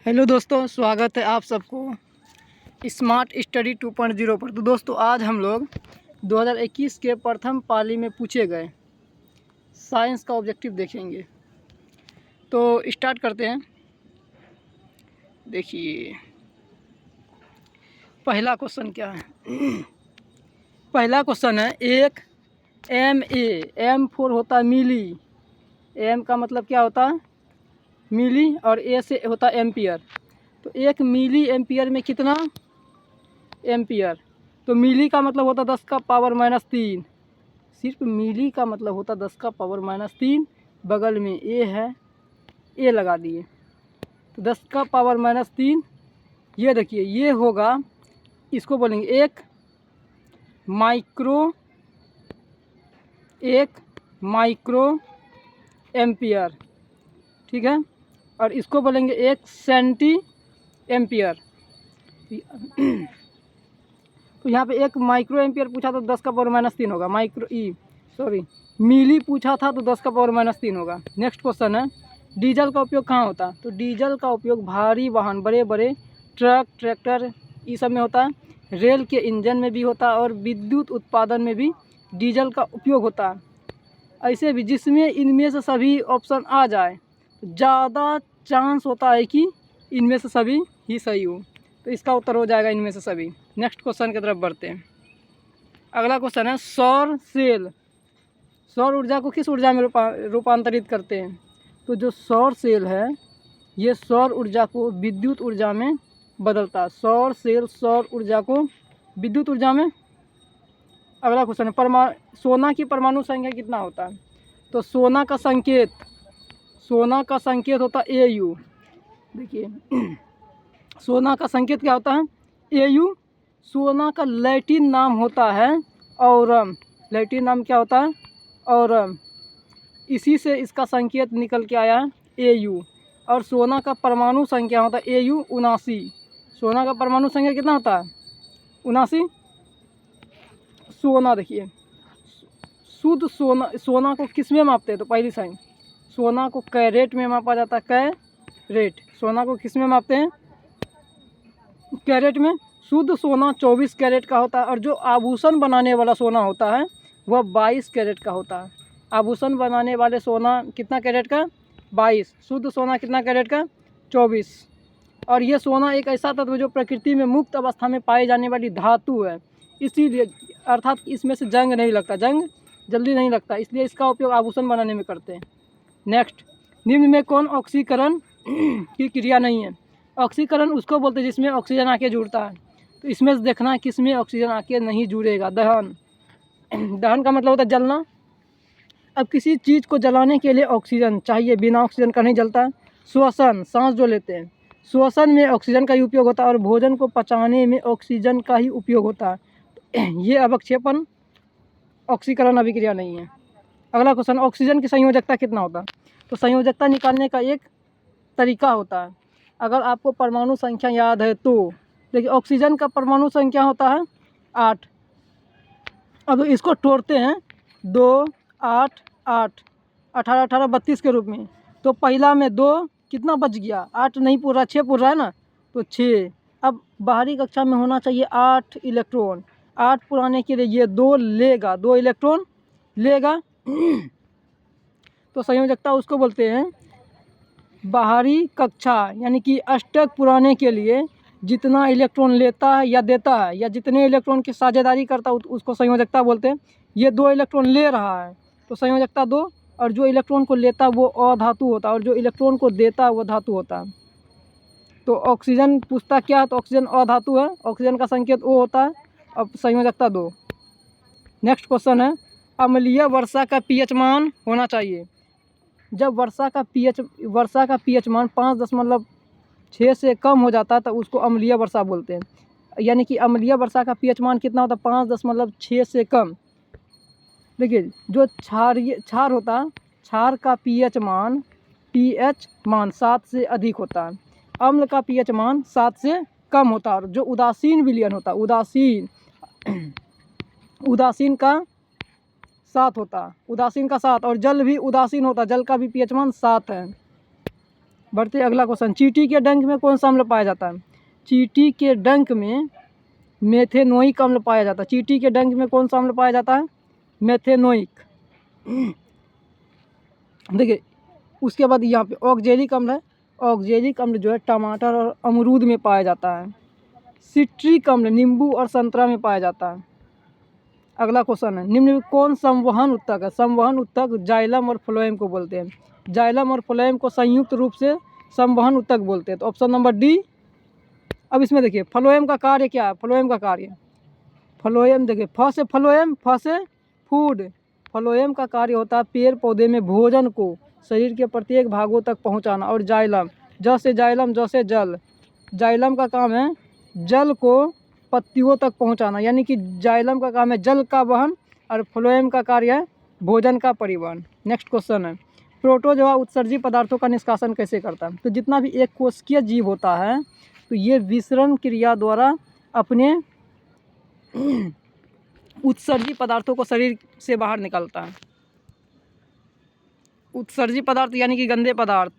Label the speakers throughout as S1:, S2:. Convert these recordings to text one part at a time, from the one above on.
S1: Hello दोस्तों, स्वागत है आप सबको स्मार्ट स्टडी 2.0 पर। तो दोस्तों आज हम लोग 2021 के प्रथम पाली में पूछे गए साइंस का ऑब्जेक्टिव देखेंगे। तो स्टार्ट करते हैं। देखिए पहला क्वेश्चन क्या है। पहला क्वेश्चन है, एक एम फोर होता है मिली। एम का मतलब क्या होता है? मिली, और ए से होता है एम्पियर। तो एक मिली एम्पियर में कितना एम्पियर? तो मिली का मतलब होता 10 का पावर -3। सिर्फ मिली का मतलब होता 10 का पावर -3। बगल में ए है, ए लगा दिए। तो 10 का पावर -3 ये देखिए, ये होगा, इसको बोलेंगे एक माइक्रो एम्पियर, ठीक है। और इसको बोलेंगे एक सेंटी एम्पियर। तो यहाँ पे एक माइक्रो एम्पियर पूछा तो 10 का पावर -3 होगा। मिली पूछा था तो 10 का पावर -3 होगा। नेक्स्ट क्वेश्चन है, डीजल का उपयोग कहाँ होता है? तो डीजल का उपयोग भारी वाहन, बड़े बड़े ट्रक, ट्रैक्टर, ये सब में होता है। रेल के इंजन में भी होता है और विद्युत उत्पादन में भी डीजल का उपयोग होता है। ऐसे भी जिसमें इनमें से सभी ऑप्शन आ जाए, ज़्यादा चांस होता है कि इनमें से सभी ही सही हो। तो इसका उत्तर हो जाएगा इनमें से सभी। नेक्स्ट क्वेश्चन की तरफ बढ़ते हैं। अगला क्वेश्चन है, सौर सेल सौर ऊर्जा को किस ऊर्जा में रूपांतरित करते हैं? तो जो सौर सेल है, ये सौर ऊर्जा को विद्युत ऊर्जा में बदलता है। सौर सेल सौर ऊर्जा को विद्युत ऊर्जा में। अगला क्वेश्चन है, सोना की परमाणु संख्या कितना होता है? तो सोना का संकेत होता है AU। देखिए सोना का संकेत क्या होता है? AU। सोना का लैटिन नाम होता है औरम। लैटिन नाम क्या होता है? औरम। इसी से इसका संकेत निकल के आया है AU। और सोना का परमाणु संख्या होता है AU 79। सोना का परमाणु संख्या कितना होता है? 79। सोना देखिए, शुद्ध सोना को किस में मापते हैं? तो पहली साइन, सोना को कैरेट में मापा जाता है। कैरेट। सोना को किस में मापते हैं? कैरेट में। शुद्ध सोना 24 कैरेट का होता है, और जो आभूषण बनाने वाला सोना होता है वह 22 कैरेट का होता है। आभूषण बनाने वाले सोना कितना कैरेट का? 22। शुद्ध सोना कितना कैरेट का? 24। और ये सोना एक ऐसा तत्व जो प्रकृति में मुक्त अवस्था में पाई जाने वाली धातु है, इसीलिए अर्थात इसमें से जंग नहीं लगता, जंग जल्दी नहीं लगता, इसलिए इसका उपयोग आभूषण बनाने में करते हैं। नेक्स्ट, निम्न में कौन ऑक्सीकरण की क्रिया नहीं है? ऑक्सीकरण उसको बोलते हैं जिसमें ऑक्सीजन आके जुड़ता है। तो इसमें से देखना किस में ऑक्सीजन आके नहीं जुड़ेगा। दहन। दहन का मतलब होता है जलना। अब किसी चीज़ को जलाने के लिए ऑक्सीजन चाहिए, बिना ऑक्सीजन का नहीं जलता। श्वसन, सांस जो लेते हैं, श्वसन में ऑक्सीजन का ही उपयोग होता है, और भोजन को पचाने में ऑक्सीजन का ही उपयोग होता है। ये अवक्षेपण, ऑक्सीकरण अभिक्रिया नहीं है। अगला क्वेश्चन, ऑक्सीजन की संयोजकता कितना होता है? तो संयोजकता निकालने का एक तरीका होता है। अगर आपको परमाणु संख्या याद है तो देखिए, ऑक्सीजन का परमाणु संख्या होता है 8। अब इसको तोड़ते हैं 2, 8, 8, 18, 18, 32 के रूप में। तो पहला में 2 कितना बच गया? 8 नहीं पूर रहा, 6 पूर रहा है ना, तो 6। अब बाहरी कक्षा में होना चाहिए 8 इलेक्ट्रॉन। 8 पुराने के लिए ये 2 लेगा, 2 इलेक्ट्रॉन लेगा। तो संयोजकता उसको बोलते हैं बाहरी कक्षा, यानी कि अष्टक पुराने के लिए जितना इलेक्ट्रॉन लेता है या देता है, या जितने इलेक्ट्रॉन की साझेदारी करता है उसको संयोजकता बोलते हैं। ये 2 इलेक्ट्रॉन ले रहा है तो संयोजकता 2, और जो इलेक्ट्रॉन को लेता है वो अधातु होता है, और जो इलेक्ट्रॉन को देता है वो धातु होता है। तो ऑक्सीजन पूछता क्या है? तो ऑक्सीजन अधातु है, ऑक्सीजन का संकेत O होता है। अब संयोजकता 2। नेक्स्ट क्वेश्चन है, अम्लीय वर्षा का pH मान होना चाहिए। जब वर्षा का pH मान 5.6 से कम हो जाता है तो उसको अम्लीय वर्षा बोलते हैं। यानी कि अम्लीय वर्षा का pH मान कितना होता है? 5.6 से कम। देखिए, जो क्षार होता है, क्षार का pH मान 7 से अधिक होता है। अम्ल का pH मान 7 से कम होता है। और जो उदासीन विलयन होता है, उदासीन का 7 होता है, उदासीन का 7। और जल भी उदासीन होता है, जल का भी pH मान 7 है। बढ़ते अगला क्वेश्चन, चींटी के डंक में कौन सा अम्ल पाया जाता है? चींटी के डंक में मेथेनोइक अम्ल पाया जाता है। चींटी के डंक में कौन सा अम्ल पाया जाता है? मेथेनोइक। देखिए उसके बाद यहाँ पे ऑक्जेलिक अम्ल है। ऑक्जेलिक अम्ल जो है टमाटर और अमरूद में पाया जाता है। सिट्रिक अम्ल नींबू और संतरा में पाया जाता है। अगला क्वेश्चन है, निम्न में कौन संवहन उत्तक है? संवहन उत्तक जाइलम और फ्लोएम को बोलते हैं। जाइलम और फ्लोएम को संयुक्त रूप से संवहन उत्तक बोलते हैं। तो ऑप्शन नंबर डी। अब इसमें देखिए फ्लोएम का कार्य क्या है? फ्लोएम का कार्य, फ्लोएम देखिए फ से फ्लोएम, फ से फूड। फ्लोएम का कार्य होता है पेड़ पौधे में भोजन को शरीर के प्रत्येक भागों तक पहुंचाना। और जाइलम, ज से जाइलम, ज से जल। जाइलम का काम है जल को पत्तियों तक पहुंचाना, यानी कि जाइलम का काम है जल का वहन और फ्लोएम का कार्य है भोजन का परिवहन। नेक्स्ट क्वेश्चन है, प्रोटोजोआ उत्सर्जी पदार्थों का निष्कासन कैसे करता है? तो जितना भी एक कोशिकीय जीव होता है तो ये विसरण क्रिया द्वारा अपने उत्सर्जी पदार्थों को शरीर से बाहर निकालता है। उत्सर्जी पदार्थ यानी कि गंदे पदार्थ।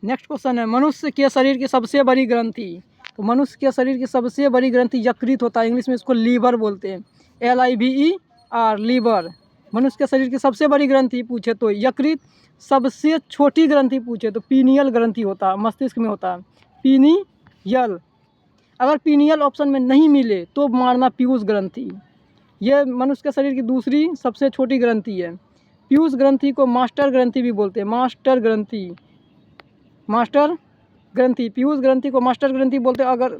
S1: नेक्स्ट क्वेश्चन है, मनुष्य के शरीर की सबसे बड़ी ग्रंथि। तो मनुष्य के शरीर की सबसे बड़ी ग्रंथि यकृत होता है। इंग्लिश में इसको लीवर बोलते हैं, LIVER, लीवर। मनुष्य के शरीर की सबसे बड़ी ग्रंथि पूछे तो यकृत। सबसे छोटी ग्रंथि पूछे तो पीनियल ग्रंथि होता है, मस्तिष्क में होता है पीनियल। अगर पीनियल ऑप्शन में नहीं मिले तो मारना पीयूष ग्रंथि। यह मनुष्य के शरीर की दूसरी सबसे छोटी ग्रंथि है। पीयूष ग्रंथि को मास्टर ग्रंथि भी बोलते हैं, मास्टर ग्रंथि, मास्टर ग्रंथि। पीयूष ग्रंथि को मास्टर ग्रंथि बोलते हैं। अगर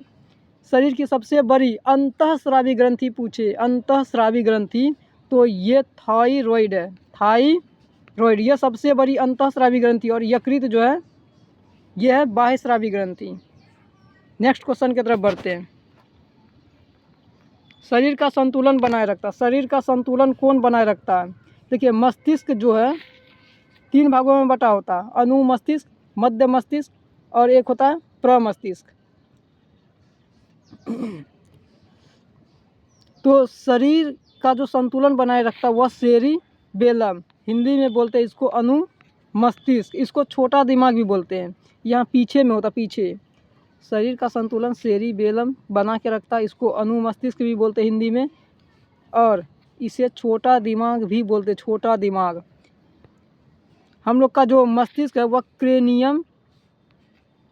S1: शरीर की सबसे बड़ी अंतःस्रावी ग्रंथि पूछे, अंतःस्रावी ग्रंथि, तो ये थायराइड है, थायराइड यह सबसे बड़ी अंतःस्रावी ग्रंथि। और यकृत जो है यह है बाह्यस्रावी ग्रंथि। नेक्स्ट क्वेश्चन की तरफ बढ़ते हैं, शरीर का संतुलन बनाए रखता है। शरीर का संतुलन कौन बनाए रखता है? देखिए मस्तिष्क जो है 3 भागों में बटा होता है, अनुमस्तिष्क, मध्य मस्तिष्क और एक होता है प्रमस्तिष्क। तो शरीर का जो संतुलन बनाए रखता है वह सेरिबेलम, हिंदी में बोलते हैं इसको अनुमस्तिष्क, इसको छोटा दिमाग भी बोलते हैं। यहाँ पीछे में होता, पीछे। शरीर का संतुलन सेरिबेलम बना के रखता है, इसको अनुमस्तिष्क भी बोलते हैं हिंदी में, और इसे छोटा दिमाग भी बोलते हैं, छोटा दिमाग। हम लोग का जो मस्तिष्क है वह क्रेनियम,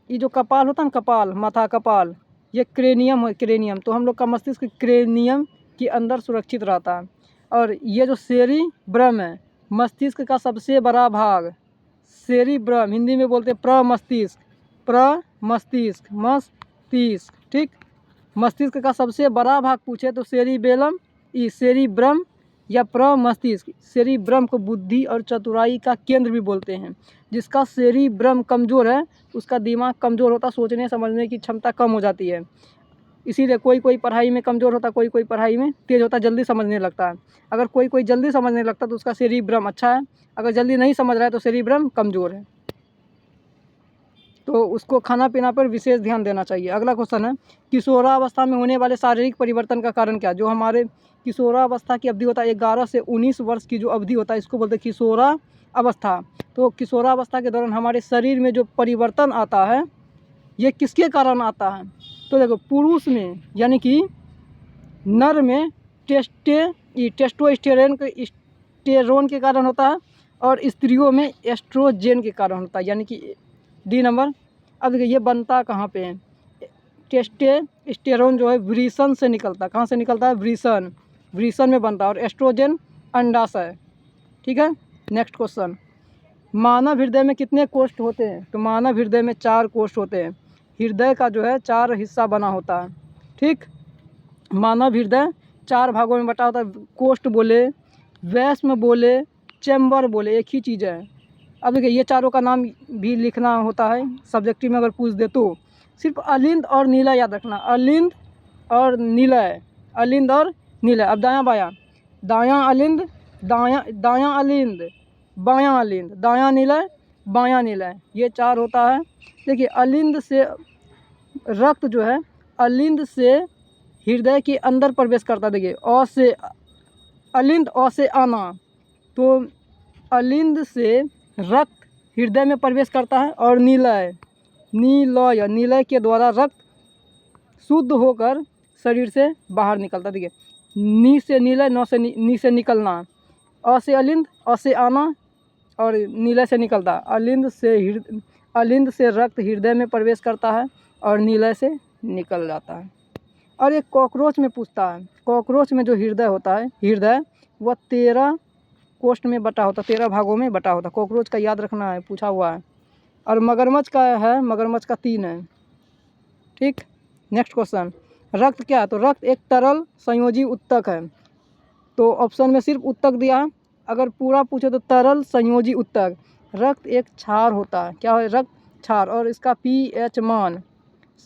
S1: ये जो कपाल होता है ना, कपाल, माथा, कपाल, ये क्रेनियम है, क्रेनियम। तो हम लोग का मस्तिष्क क्रेनियम के अंदर सुरक्षित रहता है। और ये जो सेरिब्रम है, मस्तिष्क का सबसे बड़ा भाग, सेरिब्रम, हिंदी में बोलते हैं प्रमस्तिष्क, प्रमस्तिष्क, मस्तिष्क, ठीक। मस्तिष्क का सबसे बड़ा भाग पूछे तो सेरिबेलम, सेरिब्रम या प्रमस्तिष्क। सेरिब्रम को बुद्धि और चतुराई का केंद्र भी बोलते हैं। जिसका सेरिब्रम कमज़ोर है उसका दिमाग कमज़ोर होता, सोचने समझने की क्षमता कम हो जाती है। इसीलिए कोई पढ़ाई में कमज़ोर होता, कोई पढ़ाई में तेज़ होता, जल्दी समझने लगता है। अगर कोई जल्दी समझने लगता तो उसका सेरिब्रम अच्छा है, अगर जल्दी नहीं समझ रहा है तो सेरिब्रम कमज़ोर है। तो उसको खाना पीना पर विशेष ध्यान देना चाहिए। अगला क्वेश्चन है, किशोरावस्था में होने वाले शारीरिक परिवर्तन का कारण क्या? जो हमारे किशोरावस्था की अवधि होता है 11 से 19 वर्ष की जो अवधि होता है इसको बोलते हैं किशोरावस्था। तो किशोरावस्था के दौरान हमारे शरीर में जो परिवर्तन आता है ये किसके कारण आता है? तो देखो पुरुष में यानी कि नर में टेस्टोस्टेरोन के कारण होता है, और स्त्रियों में एस्ट्रोजेन के कारण होता है, यानी कि डी नंबर। अब देखिए ये बनता कहाँ पे है? टेस्टोस्टेरोन जो है वृषण से निकलता है। कहाँ से निकलता है? वृषण, वृषण में बनता है। और एस्ट्रोजन अंडाशय, ठीक है। नेक्स्ट क्वेश्चन, मानव हृदय में कितने कोष्ठ होते हैं? तो मानव हृदय में 4 कोष्ठ होते हैं। हृदय का जो है 4 हिस्सा बना होता है, ठीक। मानव हृदय 4 भागों में बटा होता है। कोष्ठ बोले, वैश्म बोले, चैम्बर बोले, एक ही चीज़ है। अब देखिए ये चारों का नाम भी लिखना होता है सब्जेक्टिव में, अगर पूछ दे तो सिर्फ अलिंद और नीला याद रखना, अलिंद और नीलय, अलिंद और नीलय। अब दायां बायां, दायां अलिंद, दायां अलिंद, बायां अलिंद, दायां नीलय, बायां नीलय, ये 4 होता है। देखिए अलिंद से रक्त जो है अलिंद से हृदय के अंदर प्रवेश करता है। देखिए अ से अलिंद, अ से आना, तो अलिंद से रक्त हृदय में प्रवेश करता है, और नीलय के द्वारा रक्त शुद्ध होकर शरीर से बाहर निकलता है। देखिए, नी से नीलय, नी से निकलना, अ से अलिंद, अ से आना, और नीलय से निकलता। अलिंद से रक्त हृदय में प्रवेश करता है और नीलय से निकल जाता है। और एक कॉकरोच में पूछता है, कॉकरोच में जो हृदय होता है, हृदय वह 13 कोष्ठ में बटा होता है, 13 भागों में बटा होता है। कॉकरोच का याद रखना है, पूछा हुआ है। और मगरमच्छ का है, मगरमच्छ का 3 है। ठीक, नेक्स्ट क्वेश्चन, रक्त क्या है? तो रक्त एक तरल संयोजी उत्तक है। तो ऑप्शन में सिर्फ उत्तक दिया है, अगर पूरा पूछे तो तरल संयोजी उत्तक। रक्त एक क्षार होता है। क्या है? रक्त क्षार, और इसका pH मान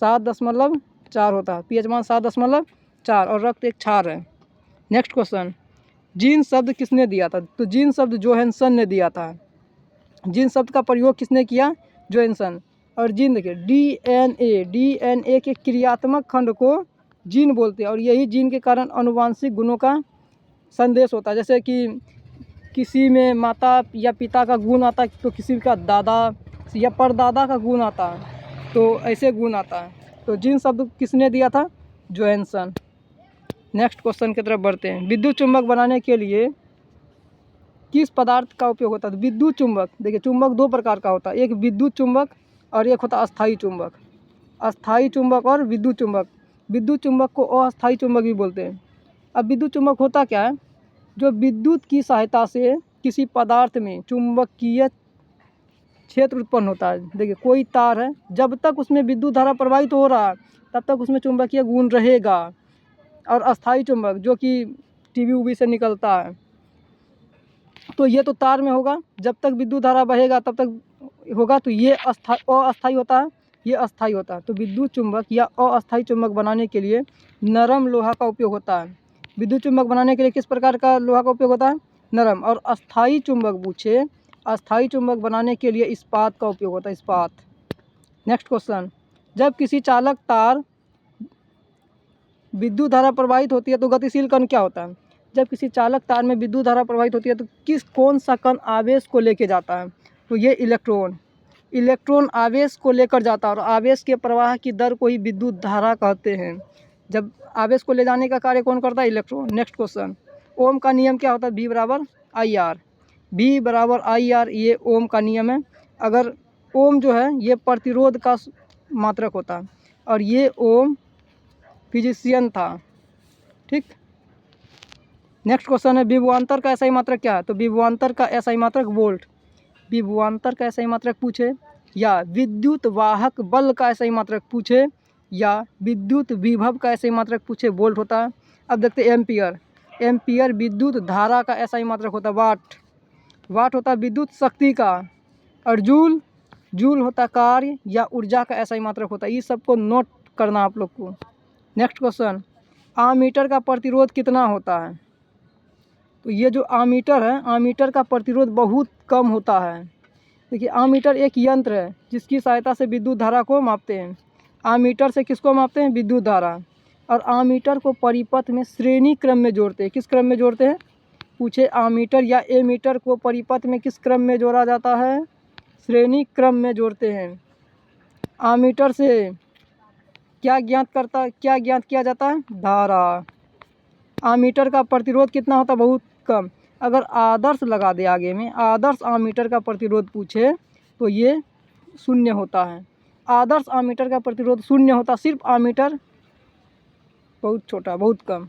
S1: 7.4 होता है। pH मान 7.4, और रक्त एक क्षार है। नेक्स्ट क्वेश्चन, जीन शब्द किसने दिया था? तो जीन शब्द जोहानसन ने दिया था। जीन शब्द का प्रयोग किसने किया? जोहानसन। और जीन देखिए, डीएनए के क्रियात्मक खंड को जीन बोलते हैं, और यही जीन के कारण आनुवांशिक गुणों का संदेश होता है। जैसे कि किसी में माता या पिता का गुण आता है, तो किसी का दादा या परदादा का गुण आता है, तो ऐसे गुण आता है। तो जीन शब्द किसने दिया था? जोहानसन। नेक्स्ट क्वेश्चन की तरफ बढ़ते हैं। विद्युत चुंबक बनाने के लिए किस पदार्थ का उपयोग होता है? विद्युत चुंबक, देखिए चुंबक 2 प्रकार का होता है, एक विद्युत चुंबक और एक होता है अस्थायी चुंबक। अस्थायी चुंबक और विद्युत चुंबक। विद्युत चुंबक को अस्थायी चुंबक भी बोलते हैं। अब विद्युत चुंबक होता क्या है? जो विद्युत की सहायता से किसी पदार्थ में चुंबकीय क्षेत्र उत्पन्न होता है। देखिए, कोई तार है, जब तक उसमें विद्युत धारा प्रवाहित हो रहा है तब तक उसमें चुंबकीय गुण रहेगा। और अस्थायी चुंबक जो कि टीवी उवी से निकलता है, तो ये तो तार में होगा, जब तक विद्युत धारा बहेगा तब तक होगा, तो ये अस्थायी होता है, ये अस्थायी होता है। तो विद्युत चुंबक या अस्थायी चुंबक बनाने के लिए नरम लोहा का उपयोग होता है। विद्युत चुंबक बनाने के लिए किस प्रकार का लोहा का उपयोग होता है? नरम। और अस्थायी चुंबक पूछे, अस्थायी चुंबक बनाने के लिए इस्पात का उपयोग होता है, इस्पात। नेक्स्ट क्वेश्चन, जब किसी चालक तार विद्युत धारा प्रवाहित होती है तो गतिशील कण क्या होता है? जब किसी चालक तार में विद्युत धारा प्रवाहित होती है तो कौन सा कण आवेश को लेके जाता है? तो ये इलेक्ट्रॉन आवेश को लेकर जाता है, और आवेश के प्रवाह की दर को ही विद्युत धारा कहते हैं। जब आवेश को ले जाने का कार्य कौन करता है? इलेक्ट्रॉन। नेक्स्ट क्वेश्चन, ओम का नियम क्या होता है? V बराबर IR, ये ओम का नियम है। अगर ओम जो है ये प्रतिरोध का मात्रक होता है, और ये ओम फिजिशियन था। ठीक, नेक्स्ट क्वेश्चन है, विभवांतर का SI मात्रक क्या है? तो विभवांतर का SI मात्रक वोल्ट। विभवांतर का SI मात्रक पूछे, या विद्युत वाहक बल का SI मात्रक पूछे, या विद्युत विभव का SI मात्रक पूछे, वोल्ट होता है। अब देखते हैं एम्पियर। एम्पियर विद्युत धारा का SI मात्रक होता है। वाट होता है विद्युत शक्ति का। और जूल होता है कार्य या ऊर्जा का SI मात्रक होता है। ये सबको नोट करना आप लोग को। नेक्स्ट क्वेश्चन, आमीटर का प्रतिरोध कितना होता है? तो ये जो आमीटर है, आमीटर का प्रतिरोध बहुत कम होता है। देखिए, आमीटर एक यंत्र है जिसकी सहायता से विद्युत धारा को मापते हैं। आमीटर से किसको मापते हैं? विद्युत धारा। और आमीटर को परिपथ में श्रेणी क्रम में जोड़ते हैं। किस क्रम में जोड़ते हैं? पूछे, आमीटर या एमीटर को परिपथ में किस क्रम में जोड़ा जाता है? श्रेणी क्रम में जोड़ते हैं। आमीटर से क्या ज्ञात किया जाता है? धारा। आमीटर का प्रतिरोध कितना होता है? बहुत कम। अगर आदर्श लगा दे आगे में, आदर्श आमीटर का प्रतिरोध पूछे तो ये 0 होता है। आदर्श आमीटर का प्रतिरोध 0 होता, सिर्फ आमीटर बहुत छोटा, बहुत कम।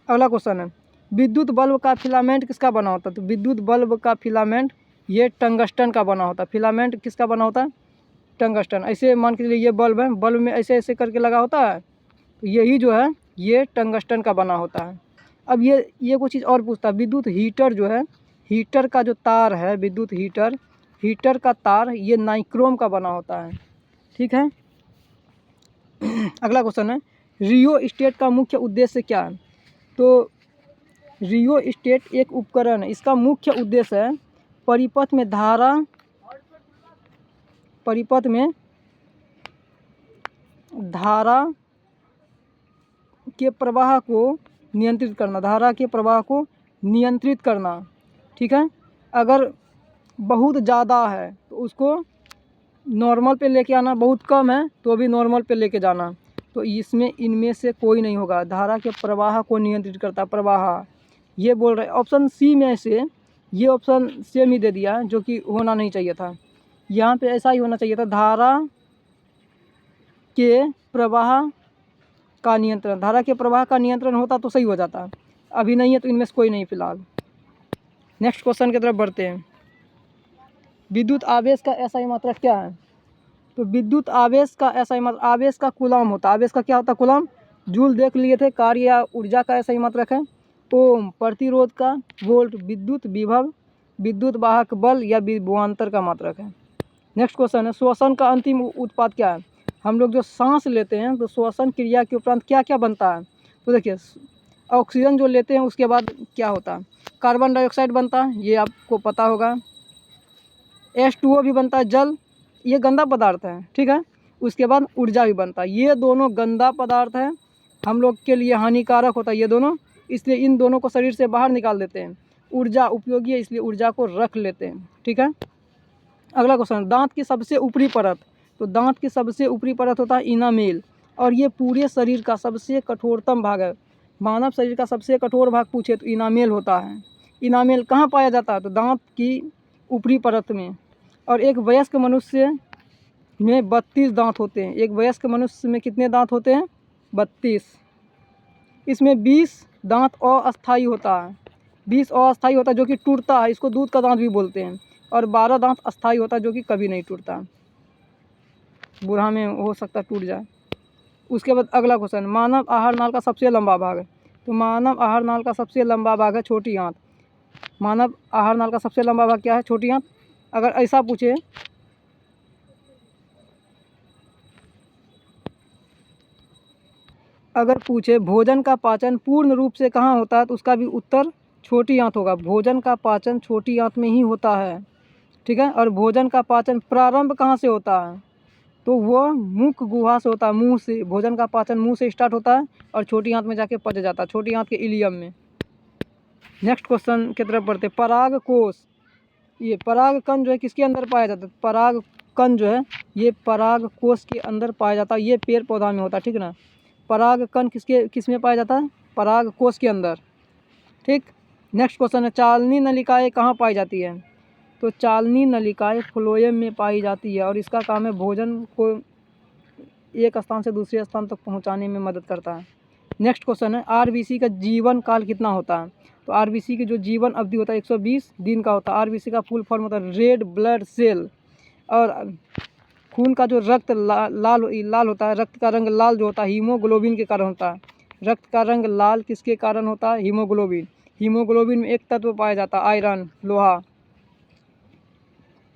S1: अगला क्वेश्चन है, विद्युत बल्ब का फिलामेंट किसका बना होता है? तो विद्युत बल्ब का फिलामेंट ये टंगस्टन का बना होता है। फिलामेंट किसका बना होता है? टंगस्टन। ऐसे मान के चलिए ये बल्ब है, बल्ब में ऐसे ऐसे करके लगा होता है, तो यही जो है ये टंगस्टन का बना होता है। अब ये कुछ चीज़ और पूछता है, विद्युत हीटर जो है, हीटर का जो तार है, विद्युत हीटर का तार ये नाइक्रोम का बना होता है। ठीक है। अगला क्वेश्चन है, रियोस्टेट का मुख्य उद्देश्य क्या है? तो रियोस्टेट एक उपकरण है, इसका मुख्य उद्देश्य है परिपथ में धारा के प्रवाह को नियंत्रित करना, धारा के प्रवाह को नियंत्रित करना। ठीक है। अगर बहुत ज़्यादा है तो तो उसको नॉर्मल पे लेके आना, बहुत कम है तो भी नॉर्मल पे लेके जाना। तो इसमें इनमें से कोई नहीं होगा। धारा के प्रवाह को नियंत्रित करता प्रवाह, ये बोल रहे। ऑप्शन सी में से ये ऑप्शन सेम ही दे दिया जो कि होना नहीं चाहिए था। यहाँ पे ऐसा ही होना चाहिए था, धारा के प्रवाह का नियंत्रण। धारा के प्रवाह का नियंत्रण होता तो सही हो जाता, अभी नहीं है तो इनमें से कोई नहीं फिलहाल। नेक्स्ट क्वेश्चन की तरफ बढ़ते हैं। विद्युत आवेश का SI मात्रक क्या है? तो विद्युत आवेश का SI मात्रक, आवेश का कूलम होता है। आवेश का क्या होता है? कूलम। जूल देख लिए थे। कार्य या ऊर्जा का SI मात्रक है ओम। प्रतिरोध का वोल्ट। विद्युत विभव, विद्युत वाहक बल या विभवांतर का मात्रक है। नेक्स्ट क्वेश्चन है, श्वसन का अंतिम उत्पाद क्या है? हम लोग जो सांस लेते हैं तो श्वसन क्रिया के उपरांत क्या क्या बनता है? तो देखिए, ऑक्सीजन जो लेते हैं उसके बाद क्या होता है? कार्बन डाइऑक्साइड बनता है, ये आपको पता होगा। H2O भी बनता है, जल। ये गंदा पदार्थ है, ठीक है। उसके बाद ऊर्जा भी बनता है। ये दोनों गंदा पदार्थ है, हम लोग के लिए हानिकारक होता है ये दोनों, इसलिए इन दोनों को शरीर से बाहर निकाल देते हैं। ऊर्जा उपयोगी है, इसलिए ऊर्जा को रख लेते हैं, ठीक है। अगला क्वेश्चन, दांत की सबसे ऊपरी परत। तो दांत की सबसे ऊपरी परत होता है इनामेल, और ये पूरे शरीर का सबसे कठोरतम भाग है। मानव शरीर का सबसे कठोर भाग पूछे तो इनामेल होता है। इनामेल कहाँ पाया जाता है? तो दांत की ऊपरी परत में। और एक वयस्क मनुष्य में 32 दांत होते हैं। एक वयस्क मनुष्य में कितने दांत होते हैं? 32। इसमें 20 दांत अस्थायी होता है। 20 अस्थायी होता है जो कि टूटता है, इसको दूध का दांत भी बोलते हैं। और 12 दांत अस्थायी होता है जो कि कभी नहीं टूटता, बूढ़ा में हो सकता है टूट जाए। उसके बाद अगला क्वेश्चन, मानव आहार नाल का सबसे लंबा भाग है। तो मानव आहार नाल का सबसे लंबा भाग है छोटी आंत। मानव आहार नाल का सबसे लंबा भाग क्या है? छोटी आंत। अगर ऐसा पूछे, अगर पूछे भोजन का पाचन पूर्ण रूप से कहाँ होता है, तो उसका भी उत्तर छोटी आंत होगा। भोजन का पाचन छोटी आंत में ही होता है, ठीक है। और भोजन का पाचन प्रारंभ कहाँ से होता है? तो वह मुख गुहा से होता है, मुंह से। भोजन का पाचन मुंह से स्टार्ट होता है और छोटी आंत में जाके पच जाता है, छोटी आंत के इलियम में। नेक्स्ट क्वेश्चन की तरफ बढ़ते, पराग कोश। ये पराग कण जो है किसके अंदर पाया जाता है? पराग कण जो है ये पराग कोश के अंदर पाया जाता है। ये पेड़ पौधा में होता है, ठीक ना। पराग कण किस में पाया जाता है? पराग कोश के अंदर, ठीक। नेक्स्ट क्वेश्चन है, चालनी नलिकाएँ कहाँ पाई जाती है? तो चालनी नलिकाएँ फ्लोएम में पाई जाती है, और इसका काम है भोजन को एक स्थान से दूसरे स्थान तक पहुंचाने में मदद करता है। नेक्स्ट क्वेश्चन है, आरबीसी का जीवन काल कितना होता है? तो आरबीसी की जो जीवन अवधि होता है 120 दिन का होता है। आरबीसी का फुल फॉर्म होता है रेड ब्लड सेल। और खून का जो रक्त लाल होता है, रक्त का रंग लाल जो होता है हीमोग्लोबिन के कारण होता है। रक्त का रंग लाल किसके कारण होता है? हीमोग्लोबिन। हीमोग्लोबिन में एक तत्व पाया जाता है आयरन, लोहा।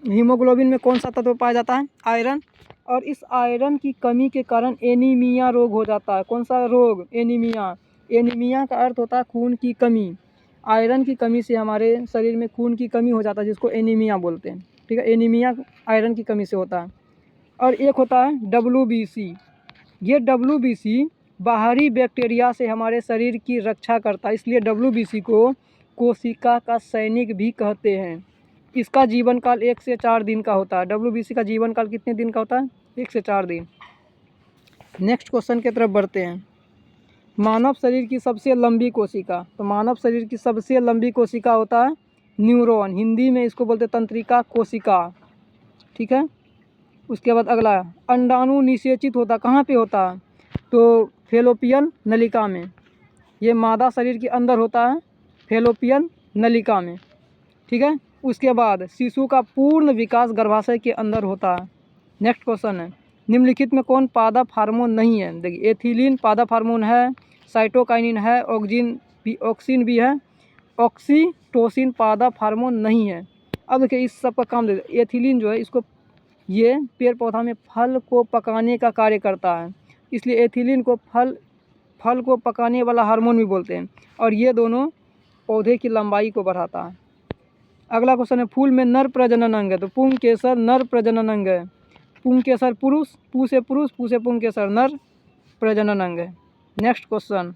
S1: हीमोग्लोबिन में कौन सा तत्व पाया जाता है? आयरन। और इस आयरन की कमी के कारण एनीमिया रोग हो जाता है। कौन सा रोग? एनीमिया। एनीमिया का अर्थ होता है खून की कमी। आयरन की कमी से हमारे शरीर में खून की कमी हो जाता है, जिसको एनीमिया बोलते हैं, ठीक है। एनीमिया आयरन की कमी से होता है। और एक होता है WBC। ये WBC बाहरी बैक्टीरिया से हमारे शरीर की रक्षा करता है, इसलिए WBC को कोशिका का सैनिक भी कहते हैं। इसका जीवन काल 1 से 4 दिन का होता है। WBC का जीवन काल कितने दिन का होता है? 1 से 4 दिन। नेक्स्ट क्वेश्चन की तरफ बढ़ते हैं, मानव शरीर की सबसे लंबी कोशिका। तो मानव शरीर की सबसे लंबी कोशिका होता है न्यूरॉन, हिंदी में इसको बोलते हैं तंत्रिका कोशिका, ठीक है। उसके बाद अगला, अंडाणु निषेचित होता कहाँ पे होता है? तो फैलोपियन नलिका में। ये मादा शरीर के अंदर होता है, फैलोपियन नलिका में, ठीक है। उसके बाद शिशु का पूर्ण विकास गर्भाशय के अंदर होता है। नेक्स्ट क्वेश्चन है, निम्नलिखित में कौन पादप हार्मोन नहीं है? देखिए, एथिलीन पादप हार्मोन है, साइटोकाइनिन है, ऑक्सिन भी है, ऑक्सीटोसिन पादप हार्मोन नहीं है। अब देखिए इस सब का काम दे, एथिलीन जो है इसको, ये पेड़ पौधा में फल को पकाने का कार्य करता है, इसलिए एथिलीन को फल को पकाने वाला हार्मोन भी बोलते हैं। और ये दोनों पौधे की लंबाई को बढ़ाता है। अगला क्वेश्चन है, फूल में नर प्रजनन अंग है। तो पुंकेसर नर प्रजनन अंग है। पुंकेसर पुरुष, पू से पुरुष, पू से पुंकेसर नर प्रजनन अंग है। नेक्स्ट क्वेश्चन,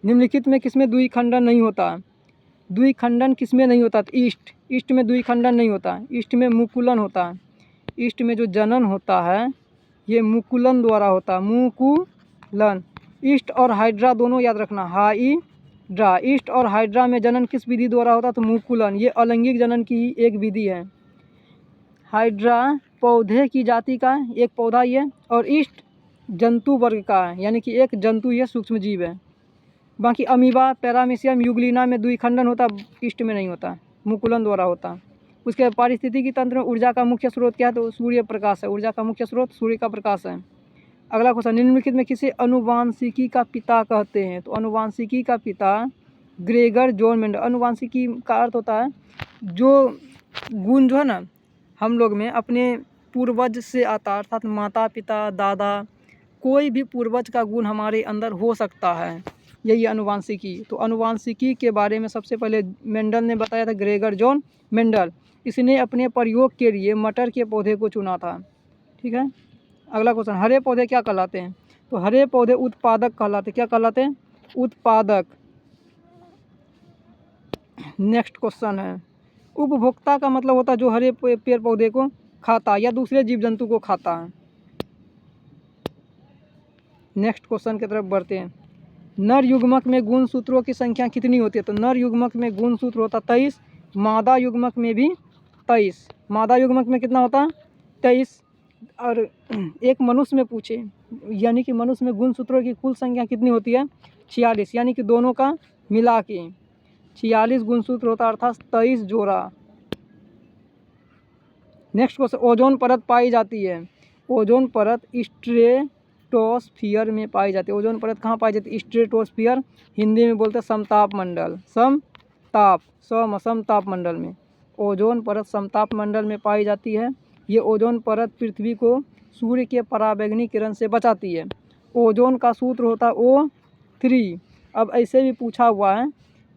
S1: निम्नलिखित में किसमें द्विखंडन नहीं होता? द्विखंडन किसमें नहीं होता? ईस्ट। ईस्ट में द्विखंडन नहीं होता है, ईस्ट में मुकुलन होता है। ईस्ट में जो जनन होता है ये मुकुलन द्वारा होता है, मुकुलन। ईस्ट और हाइड्रा दोनों याद रखना, हाइड्रा। ईस्ट और हाइड्रा में जनन किस विधि द्वारा होता है? तो मुकुलन। ये अलैंगिक जनन की ही एक विधि है। हाइड्रा पौधे की जाति का एक पौधा ये, और ईस्ट जंतु वर्ग का है, यानी कि एक जंतु ये सूक्ष्म जीव है। बाकी अमीबा, पैरामीशियम, यूग्लिना में द्विखंडन होता, ईस्ट में नहीं होता, मुकुलन द्वारा होता। उसके पारिस्थितिकी तंत्र में ऊर्जा का मुख्य स्रोत क्या है? तो सूर्य प्रकाश है। ऊर्जा का मुख्य स्रोत सूर्य का प्रकाश है। अगला क्वेश्चन, निम्नलिखित में किसे अनुवांशिकी का पिता कहते हैं? तो अनुवांशिकी का पिता ग्रेगर जॉन मेंडल। अनुवांशिकी का अर्थ होता है जो गुण जो है ना हम लोग में अपने पूर्वज से आता, अर्थात माता पिता दादा, कोई भी पूर्वज का गुण हमारे अंदर हो सकता है, यही अनुवांशिकी। तो अनुवांशिकी के बारे में सबसे पहले मेंडल ने बताया था, ग्रेगर जॉन मेंडल। इसने अपने प्रयोग के लिए मटर के पौधे को चुना था। ठीक है। अगला क्वेश्चन, हरे पौधे क्या कहलाते हैं? तो हरे पौधे उत्पादक कहलाते। क्या कहलाते हैं? उत्पादक। नेक्स्ट क्वेश्चन है, उपभोक्ता का मतलब होता है जो हरे पेड़ पौधे को खाता या दूसरे जीव जंतु को खाता है। नेक्स्ट क्वेश्चन की तरफ बढ़ते हैं, नर युग्मक में गुणसूत्रों की संख्या कितनी होती है? तो नर युग्मक में गुणसूत्र होता 23, मादा युग्मक में भी 23। मादा युग्मक में कितना होता है? 23। और एक मनुष्य में पूछे, यानी कि मनुष्य में गुणसूत्रों की कुल संख्या कितनी होती है? 46, यानी कि दोनों का मिला के 46 गुणसूत्र होता है, अर्थात 23 जोड़ा। नेक्स्ट क्वेश्चन, ओजोन परत पाई जाती है। ओजोन परत स्ट्रेटोस्फियर में पाई जाती है। ओजोन परत कहाँ पाई जाती है? स्ट्रेटोस्फियर, हिंदी में बोलते हैं समताप मंडल। समताप मंडल में ओजोन परत समताप मंडल में पाई जाती है। ये ओजोन परत पृथ्वी को सूर्य के पराबैंगनी किरण से बचाती है। ओजोन का सूत्र होता है O3। अब ऐसे भी पूछा हुआ है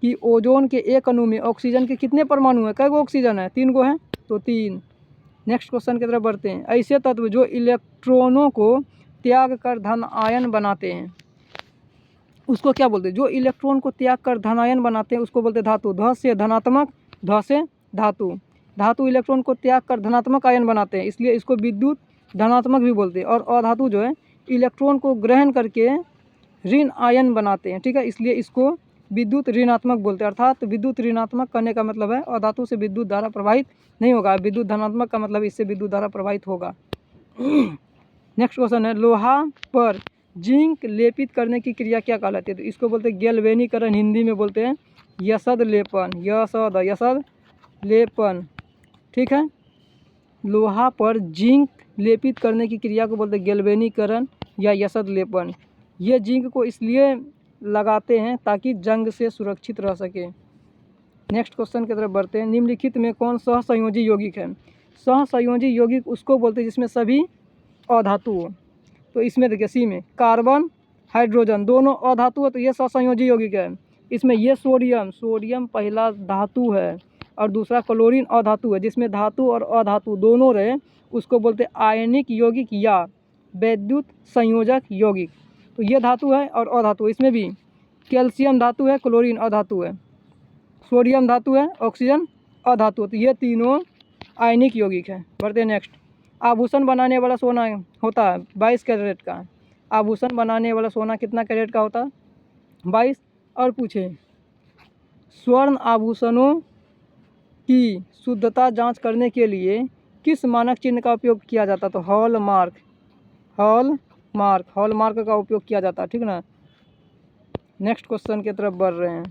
S1: कि ओजोन के एक अणु में ऑक्सीजन के कितने परमाणु हैं? कई गो ऑक्सीजन है? 3 गो है, तो 3। नेक्स्ट क्वेश्चन की तरफ बढ़ते हैं, ऐसे तत्व जो इलेक्ट्रॉनों को त्याग कर धन आयन बनाते हैं उसको क्या बोलते हैं? जो इलेक्ट्रॉन को त्याग कर धन आयन बनाते हैं उसको बोलते हैं धातु। ध से धनात्मक, ध से धातु। धातु इलेक्ट्रॉन को त्याग कर धनात्मक आयन बनाते हैं, इसलिए इसको विद्युत धनात्मक भी बोलते हैं। और अधातु जो है इलेक्ट्रॉन को ग्रहण करके ऋण आयन बनाते हैं। ठीक है, इसलिए इसको विद्युत ऋणात्मक बोलते हैं। अर्थात विद्युत ऋणात्मक करने का मतलब है अधातु से विद्युत धारा प्रवाहित नहीं होगा। विद्युत धनात्मक का मतलब इससे विद्युत धारा प्रवाहित होगा। नेक्स्ट क्वेश्चन है, लोहा पर जिंक लेपित करने की क्रिया क्या कहलाती है? तो इसको बोलते हैं गैल्वेनीकरण, हिंदी में बोलते हैं यसद लेपन। यसद लेपन। ठीक है, लोहा पर जिंक लेपित करने की क्रिया को बोलते हैं गैल्वेनीकरण या यसद लेपन। ये जिंक को इसलिए लगाते हैं ताकि जंग से सुरक्षित रह सके। नेक्स्ट क्वेश्चन की तरफ बढ़ते हैं, निम्नलिखित में कौन सहसंयोजी यौगिक है? सहसंयोजी यौगिक उसको बोलते हैं जिसमें सभी अधातु हो। तो इसमें देखिए सी में कार्बन हाइड्रोजन दोनों अधातु है, तो ये सहसंयोजी यौगिक है। इसमें ये सोडियम पहला धातु है और दूसरा क्लोरीन अधातु है। जिसमें धातु और अधातु दोनों रहे उसको बोलते हैं आयनिक यौगिक या वैद्युत संयोजक यौगिक। तो ये धातु है और अधातु, इसमें भी कैल्शियम धातु है, क्लोरीन अधातु है, सोडियम धातु है, ऑक्सीजन अधातु। तो ये तीनों आयनिक यौगिक है। बढ़ते हैं नेक्स्ट, आभूषण बनाने वाला सोना होता है 22 कैरेट का। आभूषण बनाने वाला सोना कितना कैरेट का होता है? 22। और पूछे स्वर्ण आभूषणों की शुद्धता जांच करने के लिए किस मानक चिन्ह का उपयोग किया जाता? तो हॉलमार्क का उपयोग किया जाता है। ठीक ना। नेक्स्ट क्वेश्चन की तरफ बढ़ रहे हैं।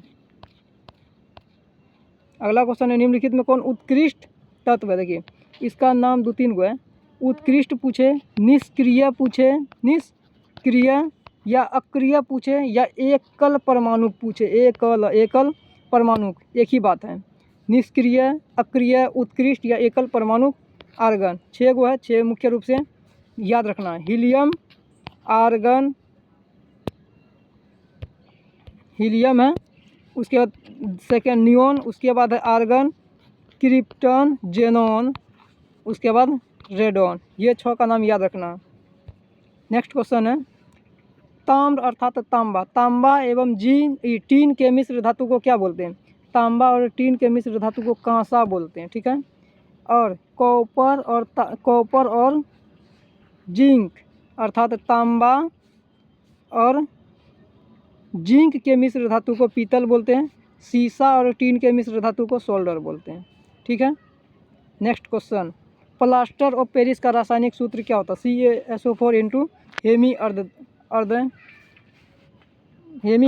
S1: अगला क्वेश्चन है, निम्नलिखित में कौन उत्कृष्ट तत्व है? देखिए इसका नाम 2-3 गो है। उत्कृष्ट पूछे, निष्क्रिय पूछे, निष्क्रिय या अक्रिय पूछे या एकल परमाणु पूछे। एकल परमाणु एक ही बात है। निष्क्रिय, अक्रिय, उत्कृष्ट या एकल परमाणु आर्गन। 6 गो है, 6 मुख्य रूप से याद रखना है। हीलियम है, उसके बाद सेकेंड नियोन, उसके बाद है आर्गन, क्रिप्टन, जेनॉन, उसके बाद रेडॉन। ये 6 का नाम याद रखना। नेक्स्ट क्वेश्चन है, ताम्र अर्थात तांबा एवं टीन के मिश्र धातु को क्या बोलते हैं? तांबा और टीन के मिश्र धातु को कांसा बोलते हैं, ठीक है। और कॉपर और जिंक अर्थात तांबा और जिंक के मिश्र धातु को पीतल बोलते हैं। सीसा और टीन के मिश्र धातु को सोल्डर बोलते हैं, ठीक है। Next question, plaster of Paris का रासायनिक सूत्र क्या होता है? CaSO4 इंटू हेमी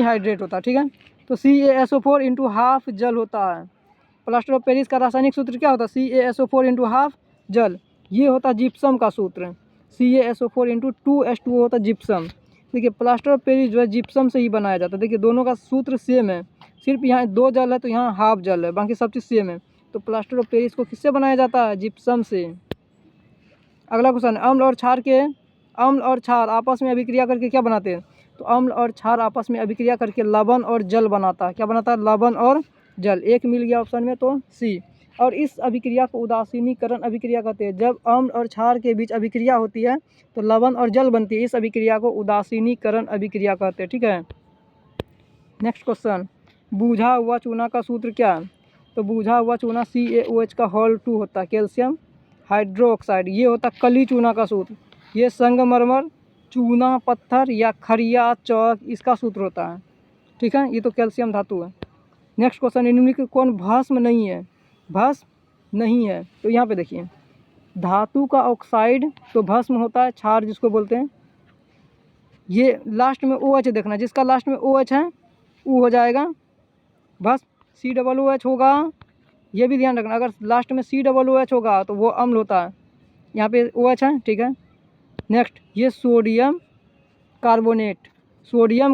S1: हाइड्रेट होता है, ठीक है। तो CaSO4 इंटू हाफ जल होता है। प्लास्टर ऑफ पेरिस का रासायनिक सूत्र क्या होता है? CaSO4 इंटू हाफ जल। ये होता है जिप्सम का सूत्र। CaSO4 इंटू 2H2O होता है जिप्सम। देखिए प्लास्टर ऑफ पेरिस जो है जिप्सम से ही बनाया जाता है। देखिए दोनों का सूत्र सेम है, सिर्फ यहाँ 2 जल है तो यहाँ हाफ जल है, बाकी सब चीज़ सेम है। तो प्लास्टर ऑफ पेरिस को किससे बनाया जाता है? जिप्सम से। अगला क्वेश्चन, अम्ल और क्षार आपस में अभिक्रिया करके क्या बनाते हैं? तो अम्ल और क्षार आपस में अभिक्रिया करके लवण और जल बनाता है। क्या बनाता है? लवण और जल। एक मिल गया ऑप्शन में, तो सी। और इस अभिक्रिया को उदासीनीकरण अभिक्रिया कहते हैं। जब अम्ल और क्षार के बीच अभिक्रिया होती है तो लवण और जल बनती है। इस अभिक्रिया को उदासीनीकरण अभिक्रिया कहते हैं, ठीक है। नेक्स्ट क्वेश्चन, बूझा हुआ चूना का सूत्र क्या है? तो बूझा हुआ चूना CaOH का होल 2 होता है, कैल्शियम हाइड्रोक्साइड। ये होता है कली चूना का सूत्र। ये संगमरमर, चूना पत्थर या खरिया चौक इसका सूत्र होता है, ठीक है। ये तो कैल्शियम धातु है। नेक्स्ट क्वेश्चन, निम्नलिखित कौन भस्म नहीं है? भस्म नहीं है तो यहाँ पे देखिए, धातु का ऑक्साइड तो भस्म होता है, क्षार जिसको बोलते हैं। ये लास्ट में OH देखना, जिसका लास्ट में OH है वो हो जाएगा भस्म। COOH होगा, ये भी ध्यान रखना, अगर लास्ट में COOH होगा तो वो अम्ल होता है। यहाँ पे OH है, ठीक है। नेक्स्ट, ये सोडियम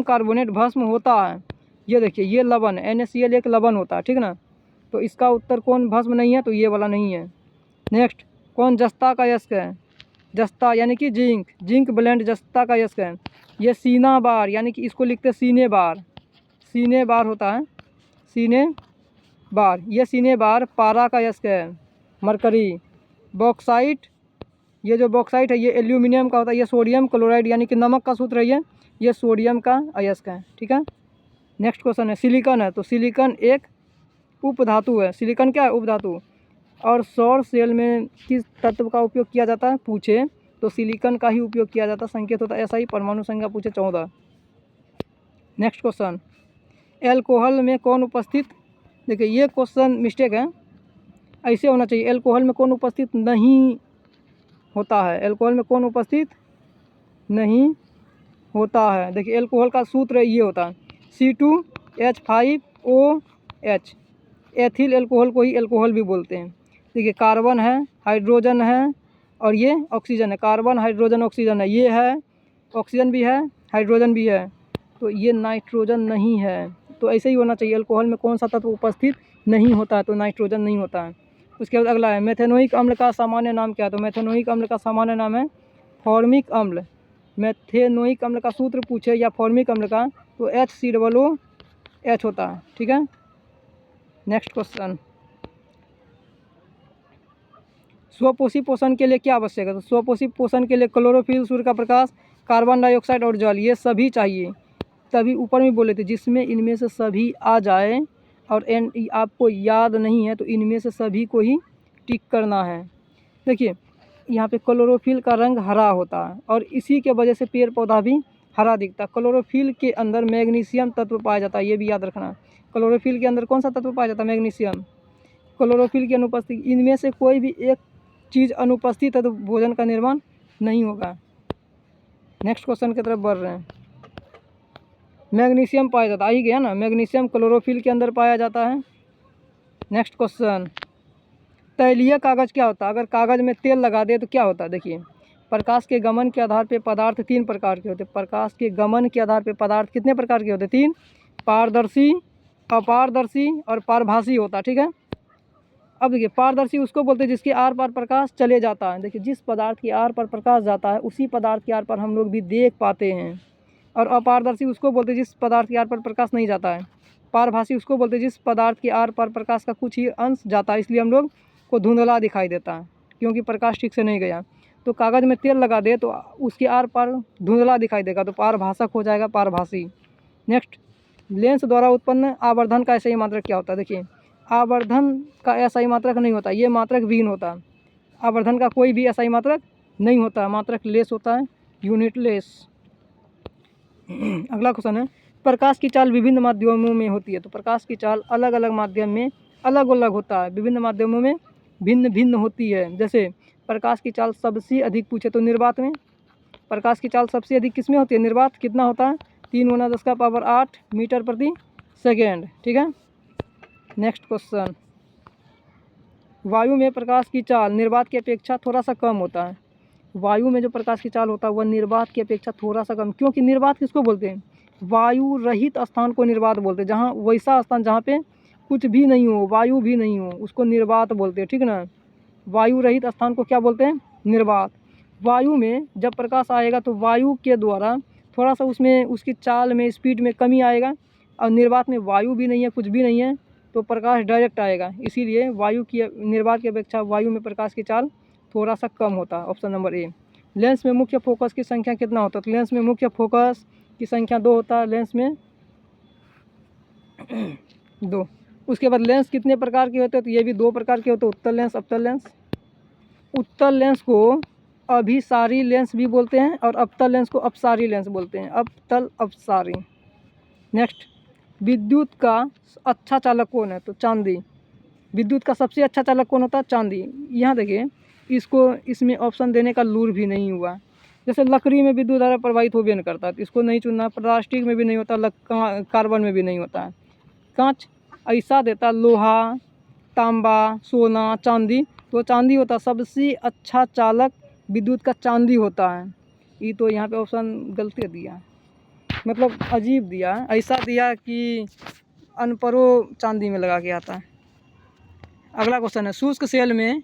S1: कार्बोनेट भस्म होता है। ये देखिए ये लवण है, NaCl एक लवण होता है, ठीक ना। तो इसका उत्तर कौन भस्म नहीं है? तो ये वाला नहीं है। नेक्स्ट, कौन जस्ता का यस्क है? जस्ता यानी कि जिंक ब्लेंड जस्ता का यस्क है। ये सीना बार यानी कि इसको लिखते हैं सीने बार होता है, सीने बार। ये सीने बार पारा का यस्क है। मरकरी, बॉक्साइट, ये जो बॉक्साइट है ये एल्यूमिनियम का होता है। ये सोडियम क्लोराइड यानी कि नमक का सूत्र है। ये सोडियम का अयस्क है, ठीक है। नेक्स्ट क्वेश्चन है, सिलिकॉन है। तो सिलिकॉन एक उपधातु है। सिलिकॉन क्या है? उपधातु। और सौर सेल में किस तत्व का उपयोग किया जाता है? पूछे तो सिलिकॉन का ही उपयोग किया जाता है। संकेत होता है SI, परमाणु संख्या पूछे 14। नेक्स्ट क्वेश्चन, एल्कोहल में कौन उपस्थित? देखिए ये क्वेश्चन मिस्टेक है, ऐसे होना चाहिए। एल्कोहल में कौन उपस्थित नहीं होता है? एल्कोहल में कौन उपस्थित नहीं होता है? देखिए एल्कोहल का सूत्र ये होता है C2H5OH। एथिल एल्कोहल को ही एल्कोहल भी बोलते हैं। देखिए कार्बन है, हाइड्रोजन है और ये ऑक्सीजन है। कार्बन हाइड्रोजन ऑक्सीजन है, ये है ऑक्सीजन भी है हाइड्रोजन भी है, तो ये नाइट्रोजन नहीं है। तो ऐसे ही होना चाहिए, अल्कोहल में कौन सा तत्व उपस्थित नहीं होता है? तो नाइट्रोजन नहीं होता है। उसके बाद अगला है, मेथेनोइक अम्ल का सामान्य नाम क्या है? तो मेथेनोइक अम्ल का सामान्य नाम है फॉर्मिक अम्ल। मेथेनोइक अम्ल का सूत्र पूछे या फॉर्मिक अम्ल का तो HCOOH होता है, ठीक है। नेक्स्ट क्वेश्चन, स्वपोषी पोषण के लिए क्या आवश्यक है? तो स्वपोषी पोषण के लिए क्लोरोफिल, सूर्य का प्रकाश, कार्बन डाइऑक्साइड और जल, ये सभी चाहिए। तभी ऊपर में बोले थे जिसमें इनमें से सभी आ जाए और आपको याद नहीं है तो इनमें से सभी को ही टिक करना है। देखिए यहाँ पे क्लोरोफिल का रंग हरा होता है और इसी के वजह से पेड़ पौधा भी हरा दिखता है। क्लोरोफिल के अंदर मैग्नीशियम तत्व पाया जाता है, ये भी याद रखना। क्लोरोफिल के अंदर कौन सा तत्व पाया जाता है? मैग्नीशियम। क्लोरोफिल की अनुपस्थिति, इनमें से कोई भी एक चीज़ अनुपस्थित है तो भोजन का निर्माण नहीं होगा। नेक्स्ट क्वेश्चन की तरफ बढ़ रहे हैं। मैग्नीशियम पाया जाता, आ ही गया ना, मैग्नीशियम क्लोरोफिल के अंदर पाया जाता है। नेक्स्ट क्वेश्चन, तैलीय कागज़ क्या होता है? अगर कागज़ में तेल लगा दे तो क्या होता है? देखिए प्रकाश के गमन के आधार पर पदार्थ 3 प्रकार के होते हैं। प्रकाश के गमन के आधार पर पदार्थ कितने प्रकार के होते हैं? 3। पारदर्शी, अपारदर्शी और पारभासी होता है, ठीक है। अब देखिए पारदर्शी उसको बोलते हैं जिसके आर पार प्रकाश चले जाता है। देखिए जिस पदार्थ के आर पर प्रकाश जाता है उसी पदार्थ के आर पर हम लोग भी देख पाते हैं। और अपारदर्शी उसको बोलते हैं जिस पदार्थ के आर पर प्रकाश नहीं जाता है। पारभासी उसको बोलते हैं जिस पदार्थ के आर पर प्रकाश का कुछ ही अंश जाता है, इसलिए हम लोग को धुंधला दिखाई देता है क्योंकि प्रकाश ठीक से नहीं गया। तो कागज़ में तेल लगा दे तो उसके आर पार धुंधला दिखाई देगा, तो पारभाषक हो जाएगा पारभासी। नेक्स्ट, लेंस द्वारा उत्पन्न आवर्धन का SI मात्रक क्या होता है? देखिए, आवर्धन का SI मात्रक नहीं होता, ये मात्रक विहीन होता है। आवर्धन का कोई भी SI मात्रक नहीं होता, मात्रक लेस होता है, यूनिट लेस। अगला क्वेश्चन है, प्रकाश की चाल विभिन्न माध्यमों में होती है। तो प्रकाश की चाल अलग अलग माध्यम में अलग अलग होता है, विभिन्न माध्यमों में भिन्न भिन्न होती है। जैसे प्रकाश की चाल सबसे अधिक पूछे तो निर्वात में। प्रकाश की चाल सबसे अधिक किस में होती है? निर्वात। कितना होता है? 3×10⁸ मीटर प्रति सेकेंड। ठीक है। नेक्स्ट क्वेश्चन, वायु में प्रकाश की चाल निर्वात की अपेक्षा थोड़ा सा कम होता है। वायु में जो प्रकाश की चाल होता है वह निर्वात की अपेक्षा थोड़ा सा कम, क्योंकि निर्वात किसको बोलते हैं? वायु रहित स्थान को निर्वात बोलते हैं। जहाँ वैसा स्थान जहाँ पे कुछ भी नहीं हो, वायु भी नहीं हो, उसको निर्वात बोलते हैं। ठीक ना। वायु रहित स्थान को क्या बोलते हैं? निर्वात। वायु में जब प्रकाश आएगा तो वायु के द्वारा थोड़ा सा उसमें उसकी चाल में स्पीड में कमी आएगा, और निर्वात में वायु भी नहीं है, कुछ भी नहीं है, तो प्रकाश डायरेक्ट आएगा। इसीलिए वायु की निर्वात की अपेक्षा वायु में प्रकाश की चाल थोड़ा सा कम होता है। Option number A. लेंस में मुख्य फोकस की संख्या कितना होता है? तो लेंस में मुख्य फोकस की संख्या 2 होता है, लेंस में 2। उसके बाद लेंस कितने प्रकार के होते हैं? तो ये भी 2 प्रकार के होते हैं, उत्तल लेंस, अवतल लेंस। उत्तल लेंस को अभिसारी लेंस भी बोलते हैं और अवतल लेंस को अपसारी लेंस बोलते हैं, अवतल अपसारी। नेक्स्ट, विद्युत का अच्छा चालक कौन है? तो चांदी। विद्युत का सबसे अच्छा चालक कौन होता है? चांदी। यहाँ देखिए, इसको इसमें ऑप्शन देने का लूर भी नहीं हुआ। जैसे लकड़ी में विद्युत धारा प्रवाहित हो भी नहीं करता, तो इसको नहीं चुनना। प्लास्टिक में भी नहीं होता, कार्बन में भी नहीं होता है। कांच ऐसा देता, लोहा, तांबा, सोना, चांदी, तो चांदी होता। सबसे अच्छा चालक विद्युत का चांदी होता है। ये तो यहाँ पे ऑप्शन गलती दिया, मतलब अजीब दिया, ऐसा दिया कि अनपढ़ो चांदी में लगा के आता है। अगला क्वेश्चन है, शुष्क सेल में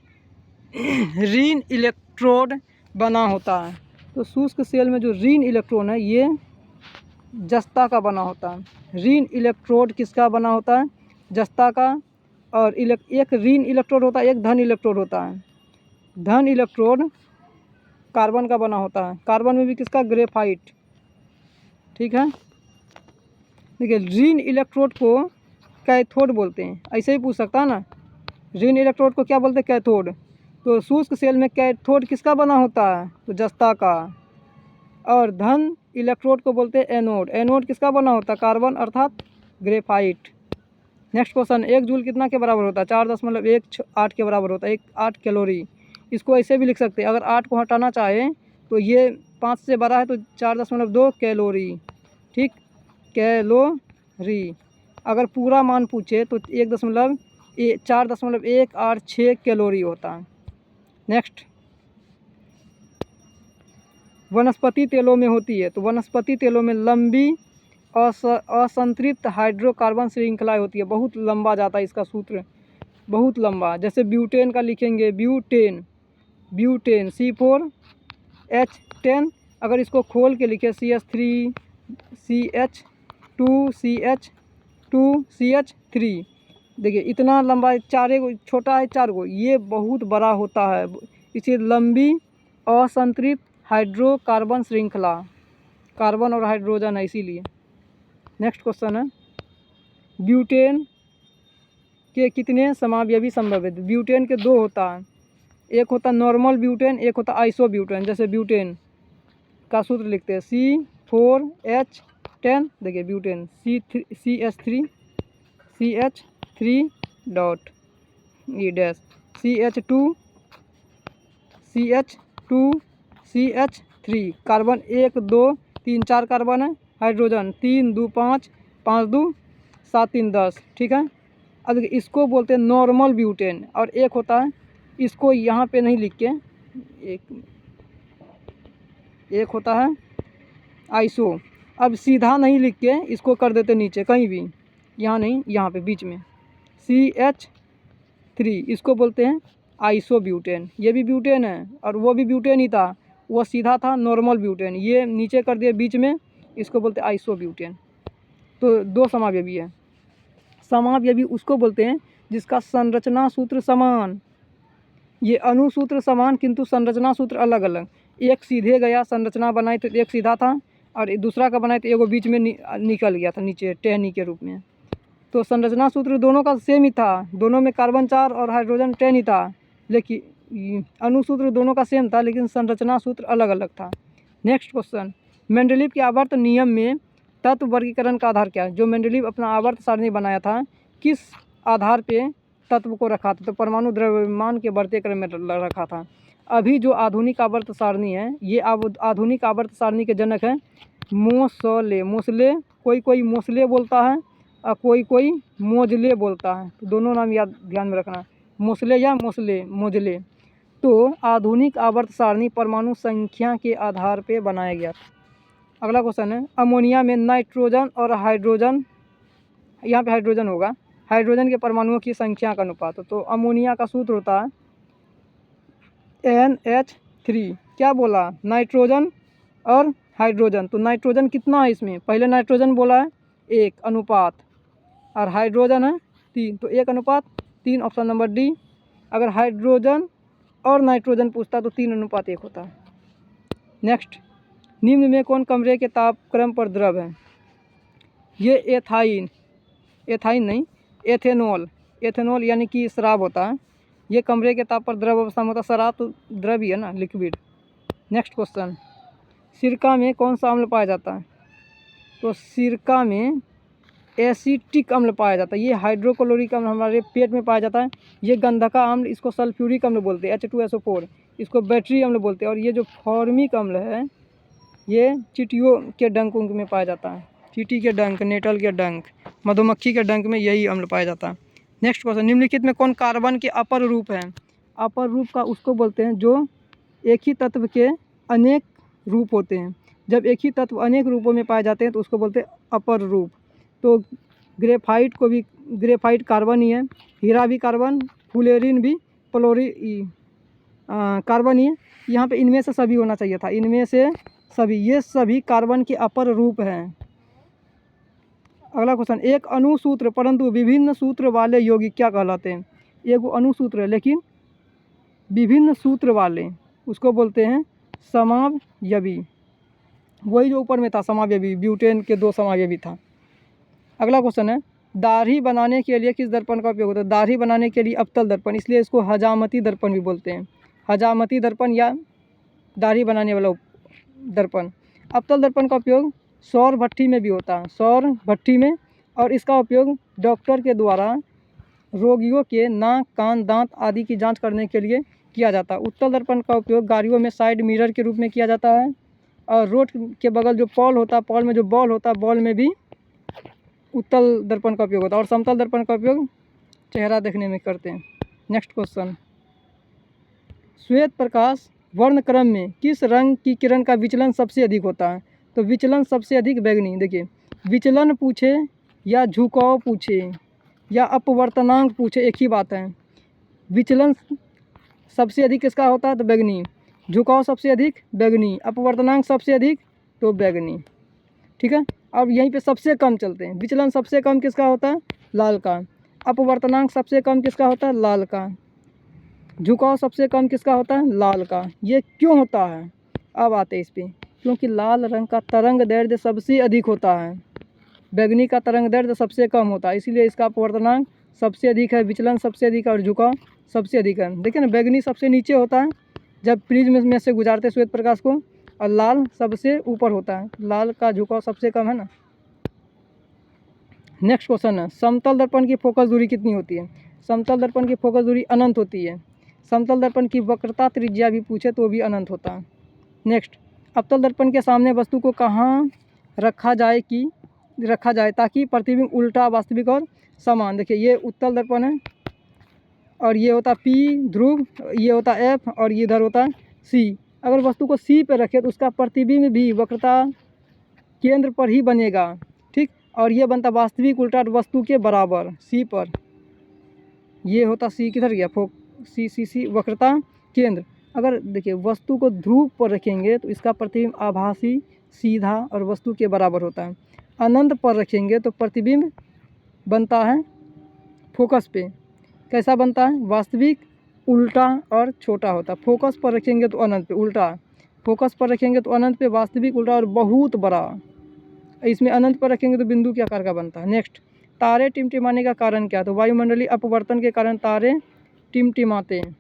S1: ऋण इलेक्ट्रोड बना होता है। तो शुष्क सेल में जो ऋण इलेक्ट्रॉन है ये जस्ता का बना होता है। ऋण इलेक्ट्रोड किसका बना होता है? जस्ता का। और एक ऋण इलेक्ट्रोड होता है, एक धन इलेक्ट्रोड होता है। धन इलेक्ट्रोड कार्बन का बना होता है। कार्बन में भी किसका? ग्रेफाइट। ठीक है। देखिए, ऋण इलेक्ट्रोड को कैथोड बोलते हैं, ऐसे ही पूछ सकता है ना। ऋण इलेक्ट्रोड को क्या बोलते हैं? कैथोड। तो शुष्क सेल में कैथोड किसका बना होता है? तो जस्ता का। और धन इलेक्ट्रोड को बोलते हैं एनोड। एनोड किसका बना होता है? कार्बन अर्थात ग्रेफाइट। नेक्स्ट क्वेश्चन, 1 जूल कितना के बराबर होता है? 4.18 के बराबर होता है। 8 कैलोरी। इसको ऐसे भी लिख सकते हैं, अगर 8 को हटाना चाहे तो ये 5 से बड़ा है तो 4.2 कैलोरी। ठीक, कैलोरी। अगर पूरा मान पूछे तो 4.186 कैलोरी होता है। नेक्स्ट, वनस्पति तेलों में होती है। तो वनस्पति तेलों में लंबी असंतृप्त हाइड्रोकार्बन श्रृंखलाएं होती है। बहुत लंबा जाता है इसका सूत्र, बहुत लंबा। जैसे ब्यूटेन का लिखेंगे, ब्यूटेन C4H10। अगर इसको खोल के लिखे CH3 CH2 CH2 CH3, देखिए इतना लंबा है, 4 छोटा है 4 ये बहुत बड़ा होता है। इसे लंबी असंतृप्त हाइड्रोकार्बन श्रृंखला, कार्बन और हाइड्रोजन है इसीलिए। नेक्स्ट क्वेश्चन है, ब्यूटेन के कितने समावयवी संभव है? ब्यूटेन के 2 होता है, एक होता नॉर्मल ब्यूटेन, एक होता आइसो ब्यूटेन। जैसे ब्यूटेन का सूत्र लिखते हैं C4H10। देखिए butane CH3 dot E dash CH2 CH3 carbon 1 2 3 4 carbon है, हाइड्रोजन 3 2 5 5 2 7 3 10। ठीक है। अब देखिए इसको बोलते हैं नॉर्मल ब्यूटेन, और एक होता है, इसको यहाँ पे नहीं लिख के, एक होता है आइसो। अब सीधा नहीं लिख के इसको कर देते नीचे कहीं भी, यहाँ नहीं, यहाँ पे बीच में CH3, इसको बोलते हैं आइसो ब्यूटेन। ये भी ब्यूटेन है और वो भी ब्यूटेन ही था, वो सीधा था नॉर्मल ब्यूटेन, ये नीचे कर दिया बीच में, इसको बोलते हैं आइसो ब्यूटेन। तो 2 समावयवी है। समावयवी उसको बोलते हैं जिसका संरचना सूत्र समान, ये अनुसूत्र समान किंतु संरचना सूत्र अलग अलग। एक सीधे गया संरचना बनाई तो एक सीधा था, और दूसरा का बनाए तो एगो बीच में निकल गया था नीचे टहनी के रूप में। तो संरचना सूत्र दोनों का सेम ही था, दोनों में कार्बन 4 और हाइड्रोजन 10 ही था, लेकिन अणुसूत्र दोनों का सेम था लेकिन संरचना सूत्र अलग अलग था। नेक्स्ट क्वेश्चन, मेंडलीव के आवर्त नियम में तत्व वर्गीकरण का आधार क्या है? जो मेंडलीव अपना आवर्त सारणी बनाया था किस आधार पे तत्व को रखा था? तो परमाणु द्रव्यमान के बढ़ते क्रम में रखा था। अभी जो आधुनिक आवर्त सारणी है ये आधुनिक आवर्त सारणी के जनक हैं मोसले। मोसले कोई कोई मोसले बोलता है और कोई कोई मोजले बोलता है, तो दोनों नाम याद ध्यान में रखना, मोसले या मोसले मोजले। तो आधुनिक आवर्त सारणी परमाणु संख्या के आधार पे बनाया गया। अगला क्वेश्चन है, अमोनिया में नाइट्रोजन और हाइड्रोजन, यहाँ पे हाइड्रोजन होगा, हाइड्रोजन के परमाणुओं की संख्या का अनुपात। तो अमोनिया का सूत्र होता है NH3। क्या बोला? नाइट्रोजन और हाइड्रोजन। तो नाइट्रोजन कितना है इसमें? पहले नाइट्रोजन बोला है 1 अनुपात और हाइड्रोजन है 3, तो 1:3, ऑप्शन नंबर डी। अगर हाइड्रोजन और नाइट्रोजन पूछता तो 3:1 होता है। नेक्स्ट, निम्न में कौन कमरे के तापक्रम पर द्रव है? ये एथाइन नहीं, एथेनॉल यानी कि शराब होता है। ये कमरे के ताप पर द्रव अवस्था में होता है। शराब तो द्रव ही है ना, लिक्विड। नेक्स्ट क्वेश्चन, सिरका में कौन सा अम्ल पाया जाता है? तो सिरका में एसिटिक अम्ल पाया जाता है। ये हाइड्रोक्लोरिक अम्ल हमारे पेट में पाया जाता है। ये गंधका अम्ल, इसको सल्फ्यूरिक अम्ल बोलते हैं, H2SO4, इसको बैटरी अम्ल बोलते हैं। और ये जो फॉर्मिक अम्ल है ये चींटियों के डंक में पाया जाता है। चींटी के डंक, नेटल के डंक, मधुमक्खी के डंक में यही अम्ल पाया जाता है। नेक्स्ट क्वेश्चन, निम्नलिखित में कौन कार्बन के अपर रूप हैं? अपर रूप का उसको बोलते हैं जो एक ही तत्व के अनेक रूप होते हैं। जब एक ही तत्व अनेक रूपों में पाए जाते हैं तो उसको बोलते हैं अपर रूप। तो ग्रेफाइट कार्बन ही है, हीरा भी कार्बन, फुलेरिन भी कार्बन ही है। यहाँ पे इनमें से सभी होना चाहिए था, इनमें से सभी, ये सभी कार्बन के अपर रूप हैं। अगला क्वेश्चन, एक अणुसूत्र परंतु विभिन्न सूत्र वाले यौगिक क्या कहलाते हैं? एक अणुसूत्र है लेकिन विभिन्न सूत्र वाले, उसको बोलते हैं समावयवी। वही जो ऊपर में था समावयवी, ब्यूटेन के 2 समावयवी था। अगला क्वेश्चन है, दाढ़ी बनाने के लिए किस दर्पण का उपयोग होता है? दाढ़ी बनाने के लिए अवतल दर्पण, इसलिए इसको हजामती दर्पण भी बोलते हैं। हजामती दर्पण या दाढ़ी बनाने वाला दर्पण। अवतल दर्पण का उपयोग सौर भट्ठी में भी होता है, सौर भट्ठी में, और इसका उपयोग डॉक्टर के द्वारा रोगियों के नाक, कान, दांत आदि की जांच करने के लिए किया जाता है। उत्तल दर्पण का उपयोग गाड़ियों में साइड मिरर के रूप में किया जाता है। और रोड के बगल जो पॉल होता है, पॉल में जो बॉल होता है, बॉल में भी उत्तल दर्पण का उपयोग होता है। और समतल दर्पण का उपयोग चेहरा देखने में करते हैं। नेक्स्ट क्वेश्चन, श्वेत प्रकाश वर्णक्रम में किस रंग की किरण का विचलन सबसे अधिक होता है? तो विचलन सबसे अधिक बैगनी। देखिए, विचलन पूछे या झुकाव पूछे या अपवर्तनांक पूछे, एक ही बात है। विचलन सबसे अधिक किसका होता है? तो बैगनी। झुकाव सबसे अधिक बैगनी, अपवर्तनांक सबसे अधिक तो बैगनी। ठीक है, अब यहीं पे सबसे कम चलते हैं। विचलन सबसे कम किसका होता है? लाल का। अपवर्तनांक सबसे कम किसका होता है? लाल का। झुकाव सबसे कम किसका होता है? लाल का। ये क्यों होता है? अब आते हैं इस पर। क्योंकि लाल रंग का तरंग दैर्ध्य सबसे अधिक होता है, बैगनी का तरंग दैर्ध्य सबसे कम होता है, इसीलिए इसका अपवर्तनांक सबसे अधिक है, विचलन सबसे अधिक है और झुकाव सबसे अधिक है। देखिए ना, बैगनी सबसे नीचे होता है जब प्रिज्म में से गुजारते श्वेत प्रकाश को, और लाल सबसे ऊपर होता है। लाल का झुकाव सबसे कम है ना। नेक्स्ट क्वेश्चन है, समतल दर्पण की फोकस दूरी कितनी होती है? समतल दर्पण की फोकस दूरी अनंत होती है। समतल दर्पण की वक्रता त्रिज्या भी पूछे तो भी अनंत होता है। नेक्स्ट, अवतल दर्पण के सामने वस्तु को कहाँ रखा जाए ताकि प्रतिबिंब उल्टा, वास्तविक और समान। देखिए, ये उत्तल दर्पण है और ये होता P ध्रुव, ये होता F और ये इधर होता C। अगर वस्तु को C पे रखे तो उसका प्रतिबिंब भी वक्रता केंद्र पर ही बनेगा, ठीक। और ये बनता वास्तविक उल्टा वस्तु के बराबर C पर। ये होता C, किधर गया? C वक्रता केंद्र। अगर देखिए वस्तु को ध्रुव पर रखेंगे तो इसका प्रतिबिंब आभासी, सीधा और वस्तु के बराबर होता है। अनंत पर रखेंगे तो प्रतिबिंब बनता है फोकस पे। कैसा बनता है? वास्तविक, उल्टा और छोटा होता है। फोकस पर रखेंगे तो अनंत पे, उल्टा। फोकस पर रखेंगे तो अनंत पे वास्तविक उल्टा और बहुत बड़ा, इसमें अनंत पर रखेंगे तो बिंदु के आकार का बनता है। नेक्स्ट, तारे टिमटिमाने का कारण क्या? तो वायुमंडलीय अपवर्तन के कारण तारे टिमटिमाते हैं।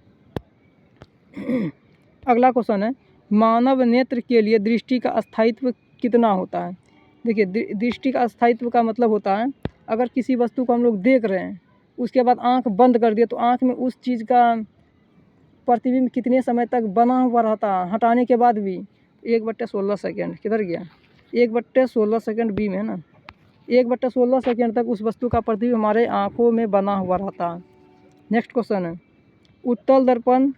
S1: अगला क्वेश्चन है, मानव नेत्र के लिए दृष्टि का स्थायित्व कितना होता है? देखिए, दृष्टि का स्थायित्व का मतलब होता है, अगर किसी वस्तु को हम लोग देख रहे हैं, उसके बाद आंख बंद कर दिया तो आंख में उस चीज़ का प्रतिबिंब कितने समय तक बना हुआ रहता है हटाने के बाद भी? 1/16 सेकेंड। किधर गया? 1/16 सेकेंड बी में है ना। 1/16 सेकेंड तक उस वस्तु का प्रतिबिंब हमारे आँखों में बना हुआ रहता है। नेक्स्ट क्वेश्चन है, उत्तल दर्पण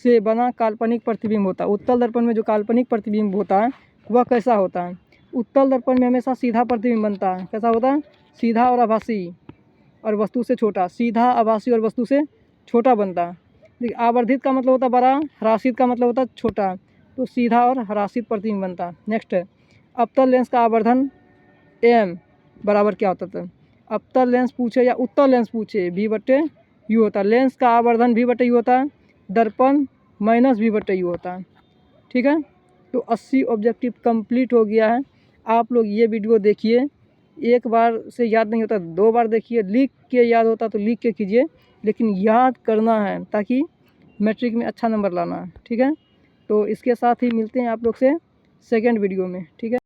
S1: से बना काल्पनिक प्रतिबिंब होता है। उत्तल दर्पण में जो काल्पनिक प्रतिबिंब होता है वह कैसा होता है? उत्तल दर्पण में हमेशा सीधा प्रतिबिंब बनता है। कैसा होता है? सीधा और आभासी और वस्तु से छोटा। सीधा, आभासी और वस्तु से छोटा बनता है। देखिए, आवर्धित का मतलब होता है बड़ा, ह्रासित का मतलब होता है छोटा, तो सीधा और ह्रासित प्रतिबिंब बनता है। नेक्स्ट है, अवतल लेंस का आवर्धन एम बराबर क्या होता था? अवतल लेंस पूछे या उत्तल लेंस पूछे, V/U होता है। लेंस का आवर्धन V/U होता है, दर्पण -V/U होता है। ठीक है, तो 80 ऑब्जेक्टिव कंप्लीट हो गया है। आप लोग ये वीडियो देखिए, एक बार से याद नहीं होता 2 बार देखिए, लिख के याद होता तो लिख के कीजिए, लेकिन याद करना है ताकि मैट्रिक में अच्छा नंबर लाना है। ठीक है, तो इसके साथ ही मिलते हैं आप लोग से सेकंड वीडियो में। ठीक है।